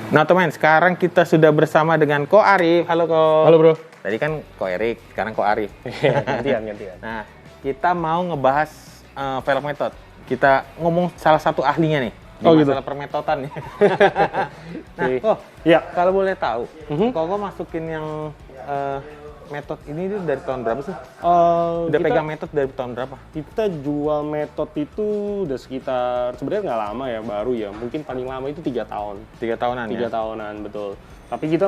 Nah teman, sekarang kita sudah bersama dengan Ko Arif. Halo Ko. Halo bro. Tadi kan Ko Erik, sekarang Ko Arif. gantian. Nah, kita mau ngebahas velg method. Kita ngomong salah satu ahlinya nih. Di masalah gitu. permetodan nih. Nah, Ko, Ya. kalau boleh tahu, Ko masukin yang metode ini dari tahun berapa sih? Udah pegang metode dari tahun berapa? Kita jual metode itu udah sekitar, sebenarnya nggak lama ya, baru ya. Mungkin paling lama itu 3 tahun. 3 tahunan 3 ya? tahunan, betul. Tapi kita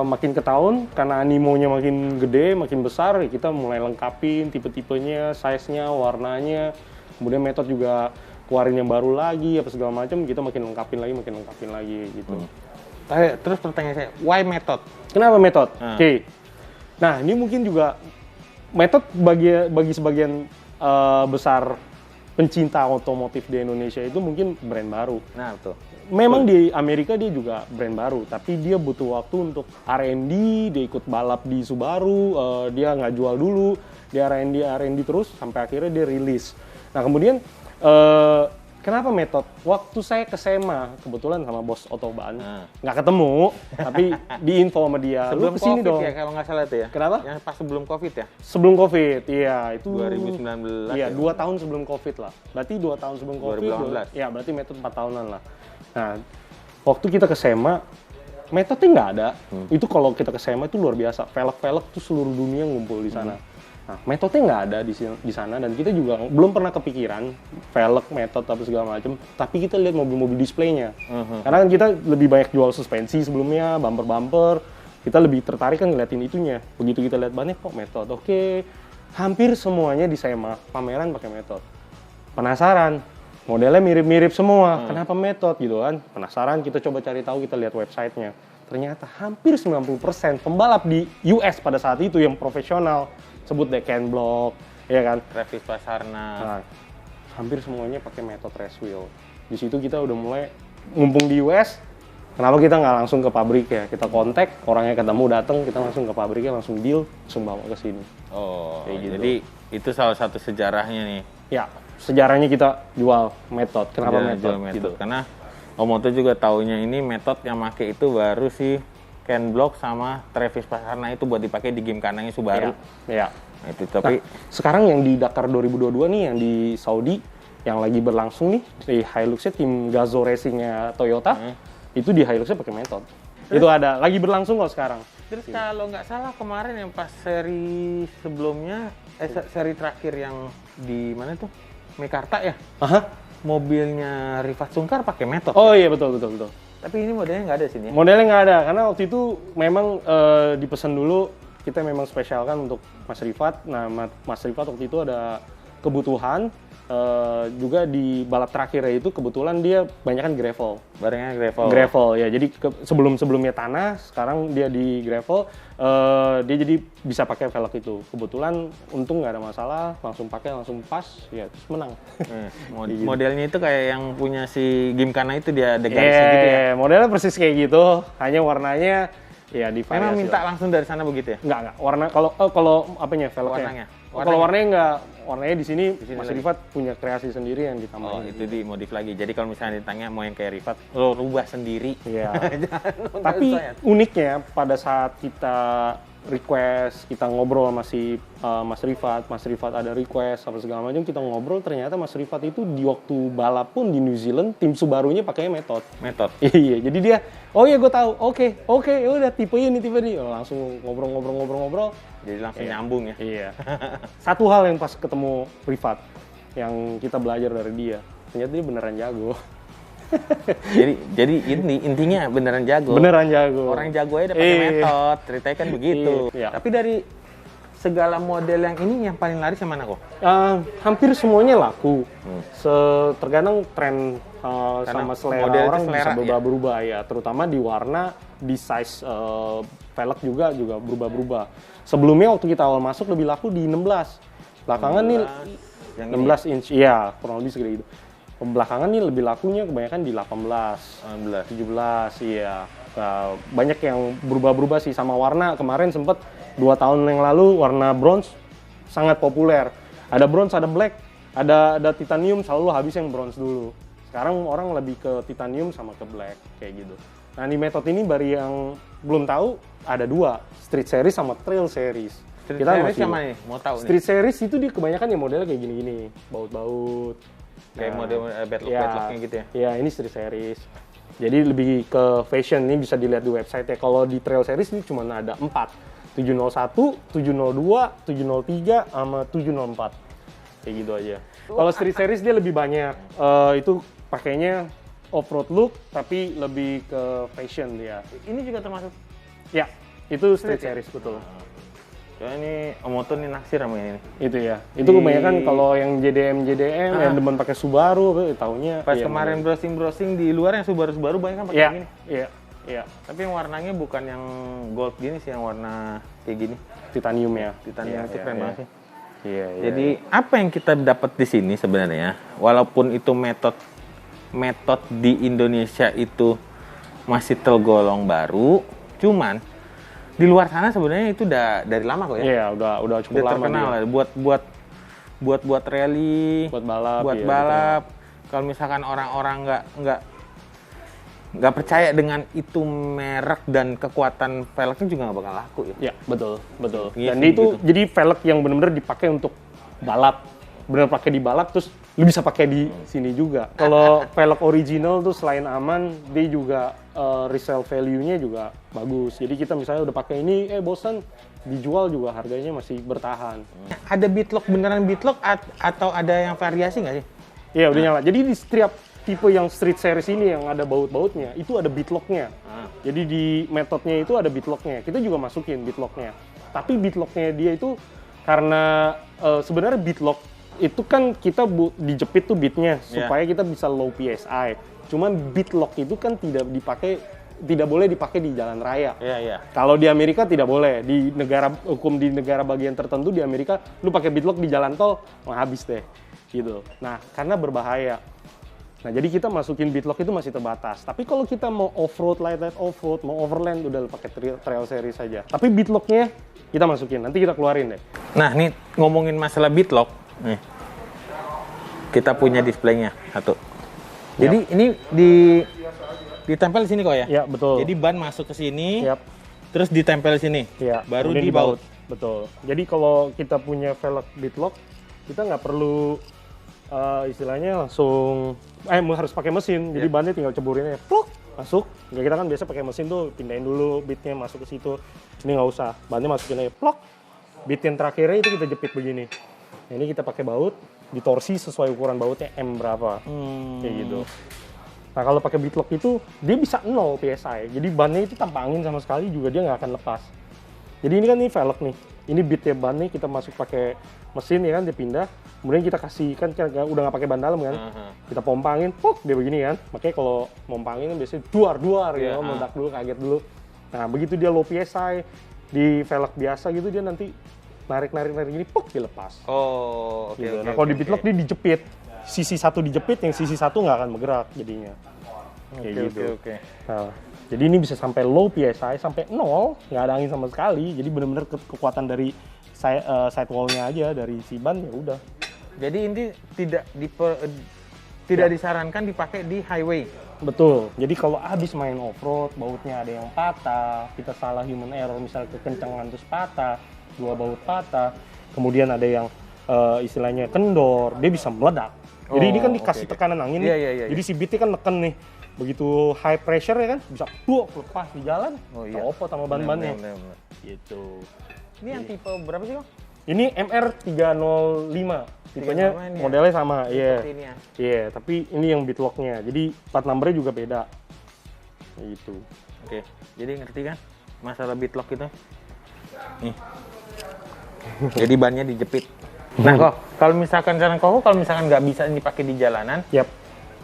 makin ke tahun, karena animonya makin gede, makin besar, ya kita mulai lengkapin tipe-tipenya, size-nya, warnanya. Kemudian metode juga keluarin yang baru lagi, apa segala macam, kita makin lengkapin lagi gitu. Terus pertanyaan saya, why method? Kenapa metode? Oke. Nah, ini mungkin juga metode bagi sebagian besar pencinta otomotif di Indonesia itu mungkin brand baru. Nah, betul. Memang di Amerika dia juga brand baru, tapi dia butuh waktu untuk R&D, dia ikut balap di Subaru, dia nggak jual dulu, dia R&D terus sampai akhirnya dia rilis. Nah, kemudian kenapa metode? Waktu saya ke SEMA, kebetulan sama bos Otoban, nggak ketemu, tapi diinfo sama dia, Sebelum lu kesini COVID dong. ya, kalau nggak salah itu ya? Kenapa? Yang pas sebelum COVID ya? Sebelum COVID, iya itu 2019 Iya, ya? 2 tahun sebelum COVID lah. Berarti 2 tahun sebelum COVID. 2018. Iya, berarti metode 4 tahunan lah. Nah, waktu kita ke SEMA, metode nggak ada. Itu kalau kita ke SEMA itu luar biasa. Velg-velg tuh seluruh dunia ngumpul di sana. Nah, metode nggak ada di sana, dan kita juga belum pernah kepikiran velg, metode apa segala macam. Tapi kita lihat mobil-mobil displaynya. Karena kan kita lebih banyak jual suspensi sebelumnya, bumper-bumper. Kita lebih tertarik kan ngeliatin itunya. Begitu kita lihat banyak kok metode. Oke, hampir semuanya di SEMA pameran pakai metode. Penasaran, modelnya mirip-mirip semua. Kenapa metode gitu kan? Penasaran, kita coba cari tahu, kita lihat websitenya. Ternyata hampir 90% pembalap di US pada saat itu yang profesional, sebut deh Ken Block, ya kan? Travis Pastrana. Nah, hampir semuanya pakai metode race wheel. Di situ kita udah mulai ngumpul di US. Kenapa kita nggak langsung ke pabrik ya? Kita kontak, orangnya ketemu, datang, kita langsung ke pabriknya, langsung deal, langsung bawa ke sini. Oh, Kayak gitu. jadi itu salah satu sejarahnya nih. Ya, sejarahnya kita jual metode. Kenapa Jual metode? metode. Gitu. Karena Om Oto juga taunya ini metode yang make itu baru si Ken Block sama Travis Pastrana itu buat dipakai di game kandangnya Subaru. Ya. Nah, itu tapi Sekarang yang di Dakar 2022 nih, yang di Saudi, yang lagi berlangsung nih, di Hiluxnya tim Gazoo Racing-nya Toyota, itu di Hiluxnya pakai metode. Itu ada, lagi berlangsung kok sekarang. terus kalau nggak salah kemarin yang pas seri sebelumnya, seri terakhir yang di mana tuh? Mekarta ya? Aha. Mobilnya Rifat Sungkar pakai metode. Oh iya, betul. Tapi ini modelnya nggak ada sini ya? Modelnya nggak ada, karena waktu itu memang dipesan dulu, kita memang spesialkan untuk Mas Rifat. Nah, Mas Rifat waktu itu ada kebutuhan, juga di balap terakhirnya itu kebetulan dia banyakan gravel. Barangnya gravel. Gravel ya, jadi sebelumnya tanah, sekarang dia di gravel, dia jadi bisa pakai velg itu. Kebetulan untung nggak ada masalah, langsung pakai, langsung pas, ya terus menang. Modelnya itu kayak yang punya si Gymkhana itu, dia ada garisnya gitu ya? Modelnya persis kayak gitu, hanya warnanya ya divariasi. Memang minta lah. langsung dari sana begitu ya? Enggak. Warna kalau apanya velgnya? Kalau warnanya enggak, warnanya di sini Mas Rifat punya kreasi sendiri yang ditambahin. Oh, itu dimodif lagi. Jadi kalau misalnya ditanya mau yang kayak Rifat, lo rubah sendiri. Iya. Tapi uniknya pada saat kita request, kita ngobrol sama si Mas Rifat ada request apa segala macam, kita ngobrol, ternyata Mas Rifat itu di waktu balap pun di New Zealand tim Subarunya pakai metode. Iya, jadi dia, oh iya gue tahu, oke, ya udah tipe ini. Langsung ngobrol. Jadi langsung nyambung ya. Iya. Satu hal yang pas ketemu Rifat yang kita belajar dari dia, ternyata dia beneran jago. jadi ini intinya beneran jago. Orang jago aja udah pakai metode, ceritanya kan begitu. Iya. Tapi dari segala model yang ini, yang paling laris yang mana kok? Hampir semuanya laku. Tergantung tren sama selera orang bisa berubah-berubah ya. Terutama di warna, di size velg juga berubah-berubah. Sebelumnya waktu kita awal masuk lebih laku di 16. Belakangan nih 16 inch, iya kurang lebih segede gitu. Belakangan nih lebih lakunya kebanyakan di 18, 17, iya. Banyak yang berubah-berubah sih sama warna. Kemarin sempet 2 tahun yang lalu warna bronze sangat populer. Ada bronze, ada black, ada titanium, selalu habis yang bronze dulu. Sekarang orang lebih ke titanium sama ke black kayak gitu. Nah di metode ini bari yang belum tahu ada 2, street series sama trail series. Street series sama nih, mau tahu street nih. series itu dia kebanyakan ya modelnya kayak gini-gini, baut-baut. Kayak model bedlock gitu ya. Iya, ini street series. Jadi lebih ke fashion, ini bisa dilihat di website ya. Kalau di trail series ini cuma ada 4. 701, 702, 703, sama 704. Kayak gitu aja. Kalau street series dia lebih banyak. Itu pakainya off-road look, tapi lebih ke fashion dia. Ini juga termasuk? Ya, itu street series, betul. Ya ini Omoto nih naksir sama ini. Itu ya. Itu kebanyakan kalau yang JDM yang demen pakai Subaru, taunya. Pas kemarin browsing di luar yang Subaru banyak kan pakai gini. Iya. Tapi yang warnanya bukan yang gold gini sih, yang warna kayak gini. Titanium ya. Titanium itu keren banget sih. Iya. Jadi apa yang kita dapat di sini sebenarnya, walaupun itu metode di Indonesia itu masih tergolong baru, cuman di luar sana sebenarnya itu udah dari lama kok ya. Iya, udah cukup lama terkenal lah buat rally, buat balap. Balap. Kalau misalkan orang-orang nggak percaya dengan itu merek dan kekuatan velgnya juga nggak bakal laku ya. Iya, betul. Iya Dan sih, itu gitu. jadi velg yang benar-benar dipakai untuk balap. Benar pakai di balap, terus lu bisa pakai di sini juga. Kalau velg original tuh selain aman, dia juga resale value-nya juga bagus. Jadi kita misalnya udah pakai ini, bosan, dijual juga harganya masih bertahan. Ada bitlock beneran bitlock atau ada yang variasi nggak sih? Iya, udah nyala. Jadi di setiap tipe yang street series ini yang ada baut-bautnya, itu ada bitlocknya. Jadi di metodenya itu ada bitlocknya. Kita juga masukin bitlocknya. Tapi bitlocknya dia itu karena sebenarnya bitlock itu kan kita dijepit tuh bitnya supaya kita bisa low PSI. Cuman bitlock itu kan tidak boleh dipakai di jalan raya. Iya. Kalau di Amerika tidak boleh. Di hukum di negara bagian tertentu di Amerika, lu pakai bitlock di jalan tol, habis deh. Gitu. Nah, karena berbahaya. Nah, jadi kita masukin bitlock itu masih terbatas. Tapi kalau kita mau off-road, light off-road, mau overland, udah pakai trail series saja. Tapi bitlocknya kita masukin, nanti kita keluarin deh. Nah, nih ngomongin masalah bitlock, nih kita punya displaynya satu. Jadi ini ditempel di sini kok ya? Iya, betul. Jadi ban masuk ke sini, Yap. terus ditempel di sini, baru dibaut. Betul. Jadi kalau kita punya velg bitlock, kita nggak perlu istilahnya langsung harus pakai mesin. Jadi bannya tinggal ceburin aja, plok, masuk. Ya, kita kan biasa pakai mesin tuh pindahin dulu bitnya masuk ke situ. Ini nggak usah, bannya masukin aja, plok. Bit yang terakhirnya itu kita jepit begini. Nah, ini kita pakai baut, ditorsi sesuai ukuran bautnya M berapa, kayak gitu. Nah kalau pakai bitlock itu dia bisa 0 PSI, jadi bannya itu tanpa angin sama sekali juga dia nggak akan lepas. Jadi ini kan velg nih, ini bitnya bannya kita masuk pakai mesin ya kan, dia pindah, kemudian kita kasih kan udah nggak pakai ban dalam kan, kita pompa angin, pok dia begini kan, makanya kalau pompa angin kan biasanya duar gitu, meledak dulu, kaget dulu. Nah begitu dia low PSI di velg biasa gitu dia nanti narik gini, pok dia lepas. Oh, oke. Gitu. Nah kalau di bitlock dia dijepit, sisi satu dijepit, yang sisi satu nggak akan bergerak jadinya. Kayak gitu. Oke. Nah, jadi ini bisa sampai low PSI, sampai 0, nggak ada angin sama sekali. Jadi benar-benar kekuatan dari sidewall-nya aja, dari si ban ya udah. Jadi ini tidak disarankan dipakai di highway. Betul. Jadi kalau habis main off-road, bautnya ada yang patah, kita salah human error, misalnya kekencangan terus patah, 2 baut patah, kemudian ada yang istilahnya kendor, dia bisa meledak. Jadi ini kan dikasih tekanan angin nih, jadi si bitnya kan neken nih. Begitu high pressure ya kan, bisa lepas di jalan, copot sama ban-bannya. Gitu. Ini yang tipe berapa sih, Bang? Ini MR305, tipenya modelnya sama, iya. Tapi ini yang bitlocknya, jadi plat numbernya juga beda. Gitu. Oke, jadi ngerti kan masalah bitlock itu? Nih. Jadi bannya dijepit. Nah, kalau misalkan nggak bisa dipakai di jalanan,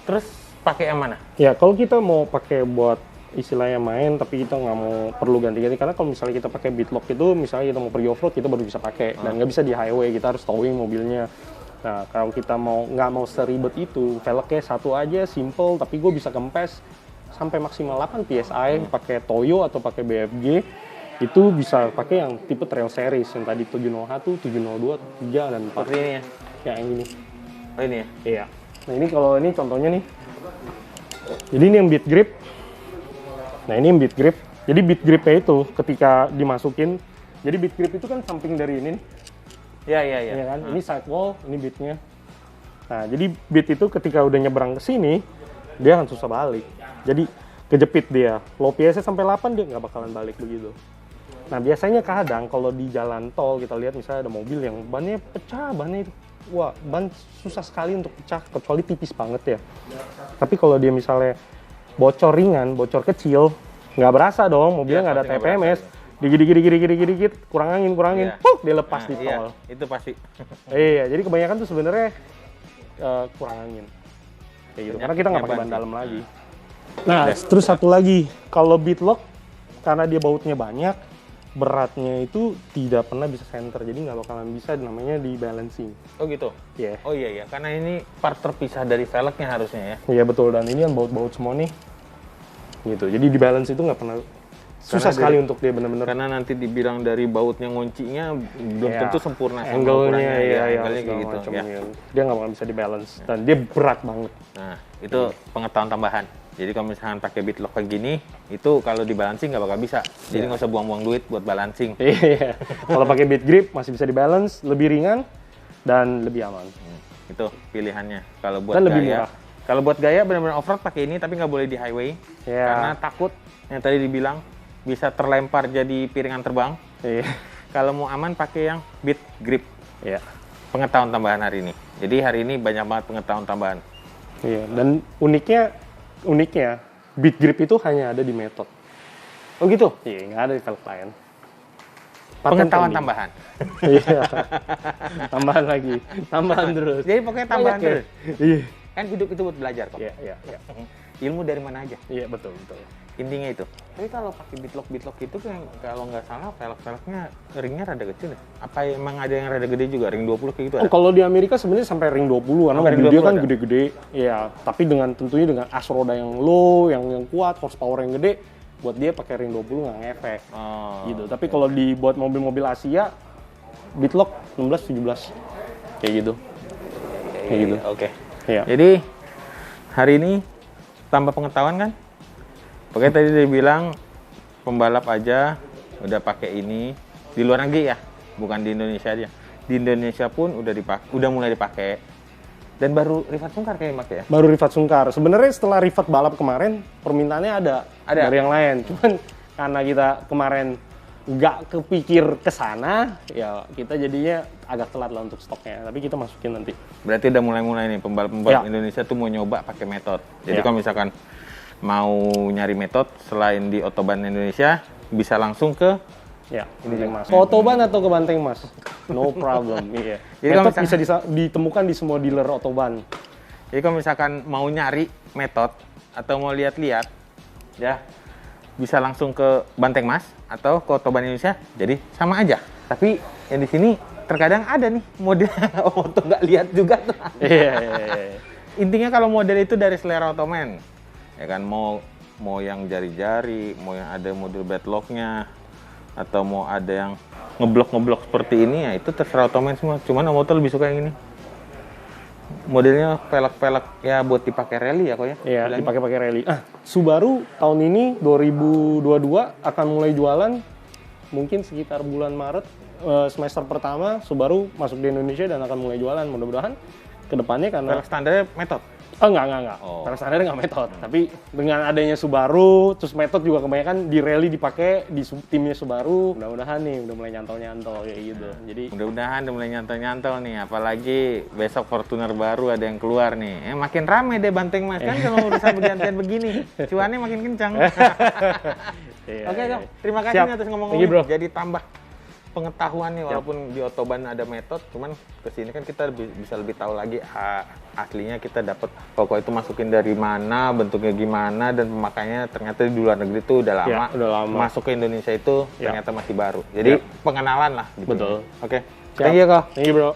terus pakai yang mana? Ya, kalau kita mau pakai buat istilahnya main, tapi kita nggak mau perlu ganti-ganti, karena kalau misalnya kita pakai bitlock itu, misalnya kita mau pergi off-road, kita baru bisa pakai, dan nggak bisa di highway, kita harus towing mobilnya. Nah, kalau kita nggak mau seribet itu, velgnya satu aja, simple, tapi gue bisa kempes sampai maksimal 8 PSI, pakai Toyo atau pakai BFG, itu bisa pakai yang tipe trail series, yang tadi 701, 702, 3, dan 4. Seperti ini ya? Ya, yang ini. Oh ini ya? Iya. Nah ini kalau ini contohnya nih, Jadi ini yang beat grip. Nah ini yang beat grip. Jadi beat gripnya itu ketika dimasukin, jadi beat grip itu kan samping dari ini nih. Iya kan? Ini sidewall, ini beatnya. Nah jadi beat itu ketika udah nyebrang ke sini, dia akan susah balik. Jadi kejepit dia. Low PS sampai 8 dia nggak bakalan balik begitu. Nah biasanya kadang kalau di jalan tol kita lihat misalnya ada mobil yang bannya pecah, bannya itu, wah ban susah sekali untuk pecah kecuali tipis banget ya. Tapi kalau dia misalnya bocor ringan, bocor kecil, nggak berasa dong, mobilnya nggak ada TPMS. Dikit, kurang angin, puk, dia lepas di tol. Itu pasti. Iya, jadi kebanyakan tuh sebenarnya kurang angin. Kayak gitu. Karena kita nggak pakai ban dalam lagi. Nah, terus satu lagi, kalau beadlock karena dia bautnya banyak, beratnya itu tidak pernah bisa center, jadi nggak bakalan bisa namanya di balancing. Oh gitu? Iya. Oh iya, karena ini part terpisah dari velgnya harusnya ya? Iya betul, dan ini kan baut-baut semua nih. Gitu, jadi di balance itu nggak pernah, susah sekali untuk dia benar-benar. Karena nanti dibilang dari bautnya nguncinya belum tentu sempurna. Angle-nya, angle-nya kayak gitu. Ya. Dia nggak bakal bisa di balance, dan dia berat banget. Nah, itu pengetahuan tambahan. Jadi kalau misalkan pakai beadlock kayak gini, itu kalau di balancing nggak bakal bisa. Jadi nggak usah buang-buang duit buat balancing. Iya. Kalau pakai bead grip masih bisa di balance, lebih ringan dan lebih aman. Itu pilihannya. Kalau buat dan gaya, lebih murah. Kalau buat gaya benar-benar off-road pakai ini, tapi nggak boleh di highway. Karena takut yang tadi dibilang bisa terlempar jadi piringan terbang. Iya. Kalau mau aman pakai yang bead grip. Iya. Pengetahuan tambahan hari ini. Jadi hari ini banyak banget pengetahuan tambahan. Iya. Dan uniknya bead grip itu hanya ada di Method. Oh gitu? Iya, nggak ada di velg lain. Pengetahuan tambahan. Iya. Tambahan lagi. Tambahan terus. Jadi pokoknya tambahan ya? terus. Iya. Kan hidup itu buat belajar kok. Iya. Ilmu dari mana aja. Iya, betul. Intinya itu. Tapi kalau pakai beadlock itu kan kalau nggak salah velg-velgnya ringnya rada kecil ya? Apa emang ada yang rada gede juga? Ring 20 kayak gitu ada? Kalau di Amerika sebenarnya sampai ring 20 karena mobil dia kan gede-gede. Iya, tapi tentunya dengan as roda yang low, yang kuat, horsepower yang gede, buat dia pakai ring 20 nggak ngefek. Gitu. Tapi kalau dibuat mobil-mobil Asia, beadlock 16 17. Kayak gitu. Oke. Iya. Jadi hari ini tambah pengetahuan kan? Pokoknya tadi dia bilang pembalap aja udah pakai ini di luar negeri ya, bukan di Indonesia aja. Di Indonesia pun udah mulai dipakai. Dan baru Rifat Sungkar kayak pakai ya? Baru Rifat Sungkar. Sebenarnya setelah Rifat balap kemarin, permintaannya ada dari yang lain. Cuman karena kita kemarin nggak kepikir ke sana, ya kita jadinya agak telat lah untuk stoknya. Tapi kita masukin nanti. Berarti udah mulai nih pembalap-pembalap Indonesia tuh mau nyoba pakai Method. Jadi kalau misalkan mau nyari Method selain di Otoban Indonesia, bisa langsung ke Banteng Mas. Ke Otoban atau ke Banteng Mas? No problem. Iya. Jadi Method bisa ditemukan di semua dealer Otoban. Jadi kalau misalkan mau nyari Method atau mau lihat-lihat, ya bisa langsung ke Banteng Mas atau ke Otoban Indonesia. Jadi sama aja. Tapi yang di sini terkadang ada nih model oto nggak lihat juga tuh. Iya. Intinya kalau model itu dari selera Otoman. Ya kan, mau yang jari-jari, mau yang ada model bedlocknya, atau mau ada yang ngeblok seperti ini, ya itu terserah Otoman semua. Cuman Om Oto lebih suka yang ini. Modelnya velg ya buat dipakai rally ya kok ya? Iya, dipakai rally. Subaru tahun ini 2022 akan mulai jualan mungkin sekitar bulan Maret, semester pertama Subaru masuk di Indonesia dan akan mulai jualan. Mudah-mudahan kedepannya karena velg standarnya Method. Enggak. Velg standarnya nggak Method. Tapi dengan adanya Subaru, terus Method juga kebanyakan di rally dipakai di timnya Subaru. Mudah-mudahan nih udah mulai nyantol kayak gitu. Jadi mudah-mudahan udah mulai nyantol nih. Apalagi besok Fortuner baru ada yang keluar nih. Makin rame deh Banteng Mas kan kalau urusan bergantian begini. Cuannya makin kencang. Oke, Kak. Terima kasih nih atas ngomong-ngomong. Jadi tambah pengetahuan nih, walaupun di Otoban ada Method, cuman kesini kan kita bisa lebih tahu lagi aslinya kita dapat pokok itu masukin dari mana, bentuknya gimana, dan pemakaiannya ternyata di luar negeri itu udah lama. Masuk ke Indonesia itu ternyata masih baru. Jadi pengenalan lah. Gitu. Betul. Oke. Thank you, Kak. Thank you, bro.